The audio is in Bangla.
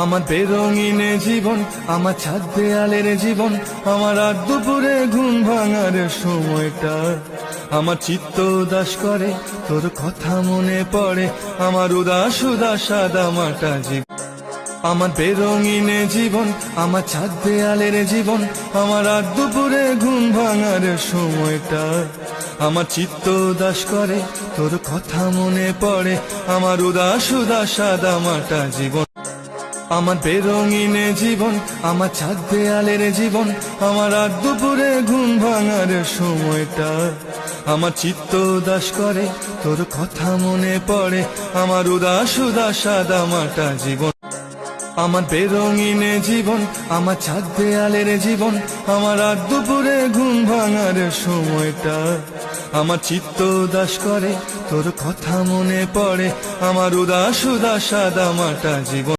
আমার বেরঙিনে জীবন, আমার ছাদ দেয়ালের জীবন, আমার রাত দুপুরে ঘুম ভাঙার সময়টা, আমার চিত্ত উদাস করে তোর কথা মনে পড়ে, আমার উদাস উদাস সাদা মাটা জীবন। আমার বেরঙিনে জীবন, আমার ছাদ দেয়ালের জীবন, আমার রাত দুপুরে ঘুম ভাঙার সময়টা, আমার চিত্ত উদাস করে তোর কথা মনে পড়ে, আমার উদাস উদাস সাদা মাটা জীবন। আমার বেরঙিনে জীবন, আমার ছাদ দেয়ালের জীবন, আমার রাত দুপুরে ঘুম ভাঙার সময়টা, আমার চিত্ত উদাস করে তোর কথা মনে পড়ে, আমার উদাস উদাস সাদা মাটা জীবন। আমার বেরঙিনে জীবন, আমার ছাদ দেয়ালের জীবন, আমার রাত দুপুরে ঘুম ভাঙার সময়টা, আমার চিত্ত উদাস করে তোর কথা মনে পড়ে, আমার উদাস উদাস সাদা মাটা জীবন।